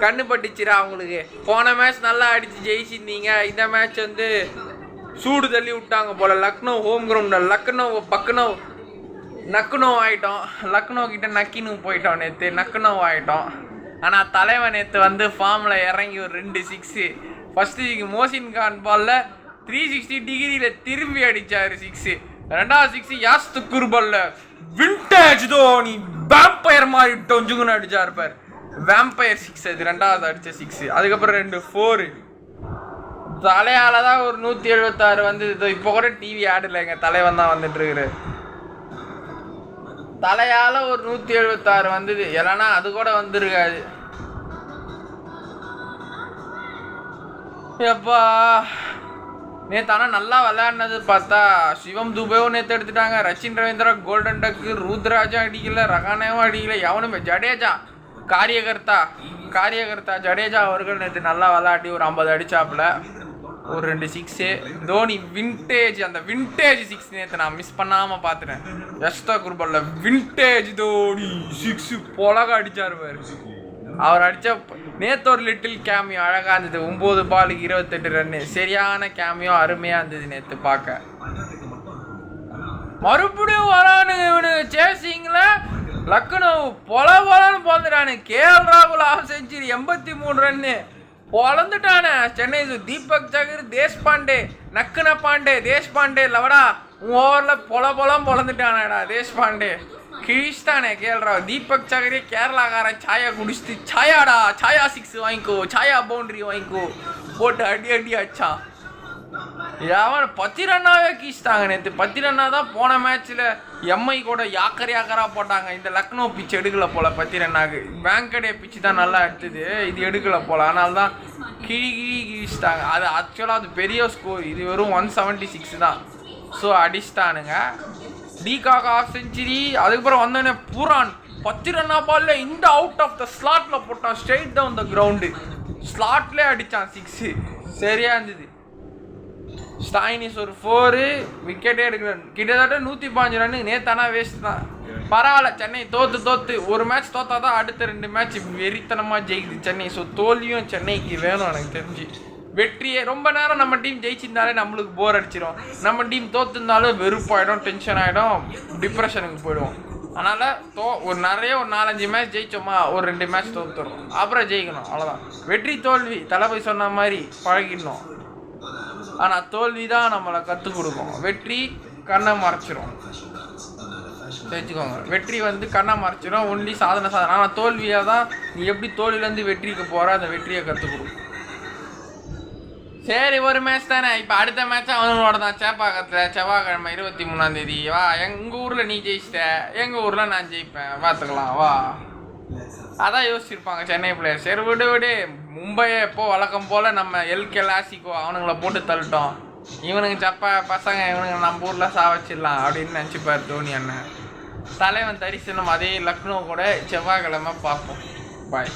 கண்ணு பட்டுச்சுரா அவங்களுக்கு. போன மேட்ச் நல்லா அடித்து ஜெயிச்சிருந்தீங்க, இந்த மேட்ச் வந்து சூடு தள்ளி விட்டாங்க போல். லக்னோ ஹோம் கிரவுண்டில் நக்குனோ ஆகிட்டோம். லக்னோ கிட்ட நக்கினு போயிட்டோம் நேற்று, நக்குனோ ஆகிட்டோம். ஆனால் தலைவன் நேற்று வந்து ஃபார்மில் இறங்கி ஒரு 2 6. ஃபஸ்ட்டு மோசின் கான் பாலில் 360 டிகிரியில் திரும்பி அடித்தார் 6. ரெண்டாவது 6 யாஸ்து குர்பல்ல விண்டேஜ் தோனி வேம்பயர் மாதிரி டொஞ்சுக்குன்னு அடிச்சா இருப்பார். வேம்பயர் 6 அது ரெண்டாவது அடித்த 6. அதுக்கப்புறம் 2 4. தலையால் தான் ஒரு 176 வந்து. இப்போ கூட டிவி ஆடல, எங்கள் தலைவன் தான் வந்துட்டு இருக்கிறார். தலையால் ஒரு 176 வந்தது, இல்லைன்னா அது கூட வந்துருக்காது. எப்பா நேற்று ஆனால் நல்லா விளையாடினது பார்த்தா சிவம் துபேவும் நேற்று எடுத்துட்டாங்க. ரச்சின் ரவீந்திரா கோல்டன் டக்கு, ருத்ராஜா அடிக்கல, ரகானேவும் அடிக்கல, எவனுமே. ஜடேஜா காரியகர்த்தா ஜடேஜா அவர்கள் நேற்று நல்லா விளையாடி ஒரு 50 அடிச்சாப்புல, ஒரு 2 6. தோனி விண்டேஜ், அந்த விண்டேஜ் 6 நேற்று நான் மிஸ் பண்ணாமல் பார்த்துட்டேன். யஸ்தா குர்பல்ல விண்டேஜ் தோனி 6 பொலக அடித்தார் பாரு. அவர் அடித்த நேற்று ஒரு லிட்டில் கேமியோ அழகாக இருந்தது. 9 பாலுக்கு 28 ரன்னு, சரியான கேமியோ, அருமையாக இருந்தது நேற்று பார்க்க. மறுபடியும் வரானுங்க இவனுங்க சேசிங்கில். லக்னோ பொலன்னு போந்துட்டானு. கேஎல் ராகுல் ஆஃப் செஞ்சுரி 83 ரன்னு பொழந்துட்டானே. சென்னை தீபக் சகர், தேஷ்பாண்டே, நக்குன பாண்டே, தேஷ்பாண்டே லவடா ஓவரில் பொழந்துட்டானேடா தேஷ்பாண்டே. கிழிச்சிட்டானே கேஎல் ராகுல். தீபக் சகரே கேரளாக்காரன் சாயா குடிச்சிட்டு சாயா 6 வாங்கிக்கோ, சாயா பவுண்டரி வாங்கிக்கோ போட்டு அடி அடிச்சான். அவன் 10 ரன்னாவே கீச்சிட்டாங்க நேற்று. 10 ரன்னா தான் போன மேட்ச்சில் எம்ஐ கூட யாக்கரா போட்டாங்க. இந்த லக்னோ பிச் எடுக்கலை போல் 10 ரன்னாக்கு. பேங்கடே பிச்சு தான் நல்லா எடுத்தது, இது எடுக்கலை போல். அதனால தான் கிழிச்சிட்டாங்க. அது ஆக்சுவலாக அது பெரிய ஸ்கோர், இது வெறும் 176 தான். ஸோ அடிச்சிட்டானுங்க. De Kock half century. அதுக்கப்புறம் வந்தோடனே புரான் 10 ரன்னா பாலில் இந்த அவுட் ஆஃப் த ஸ்லாட்டில் போட்டான். ஸ்ட்ரெயிட் டவுன் த கிரவுண்டு ஸ்லாட்லேயே அடித்தான் 6. சரியாக இருந்தது. ஸ்டாயினிஸ் ஒரு 4 விக்கெட்டே எடுக்கல. கிட்டத்தட்ட 115 ரன்னு. நேத்தானா வேஸ்ட் தான். பரவாயில்ல, சென்னை தோத்து ஒரு மேட்ச் தோத்தா தான் அடுத்த 2 மேட்ச் வெறித்தனமாக ஜெயிக்குது சென்னை. ஸோ தோல்வியும் சென்னைக்கு வேணும் எனக்கு தெரிஞ்சு. வெற்றியே ரொம்ப நேரம் நம்ம டீம் ஜெயிச்சிருந்தாலே நம்மளுக்கு போர் அடிச்சிடும். நம்ம டீம் தோத்துருந்தாலும் வெறுப்பாயிடும், டென்ஷன் ஆகிடும், டிப்ரெஷனுக்கு போயிடுவோம். அதனால் ஒரு 4-5 மேட்ச் ஜெயிச்சோமா, ஒரு 2 மேட்ச் தோத்துறோம், அப்புறம் ஜெயிக்கணும், அவ்வளோதான். வெற்றி தோல்வி தளபதி சொன்ன மாதிரி பழகிடணும். ஆனால் தோல்வி தான் நம்மளை கற்றுக் கொடுக்கும். வெற்றி கண்ணை மறைச்சிரும், தெரிஞ்சுக்கோங்க. வெற்றி வந்து கண்ணை மறைச்சிரும், ஒன்லி சாதனை. ஆனால் தோல்வியாக தான் நீ எப்படி தோல்வியிலேருந்து வெற்றிக்கு போகிற, அந்த வெற்றியை கற்றுக் கொடுக்கும். சரி, ஒரு மேட்ச் தானே. இப்போ அடுத்த மேட்ச் அவனோட தான். சேப்பாக்கத்தில் செவ்வாய்க்கிழமை 23ஆம் தேதி. வா, எங்கள் ஊரில் நீ ஜெயிச்சிட்ட, எங்கள் ஊரில் நான் ஜெயிப்பேன், பார்த்துக்கலாம் வா. அதான் யோசிச்சிருப்பாங்க சென்னை பிளேயர்ஸ். சரி விடு. மும்பையை எப்போ வழக்கம் போல் நம்ம கிளாசிக்கோ அவனுங்களை போட்டு தள்ளிட்டோம். இவனுங்க பசங்க இவனுங்க நம்ம ஊரில் சாவச்சிடலாம் அப்படின்னு நினச்சிப்பார் தோனி அண்ணன். தலைவன் தரிசனம். அதே லக்னோ கூட செவ்வாய்க்கிழமை பார்ப்போம். பாய்.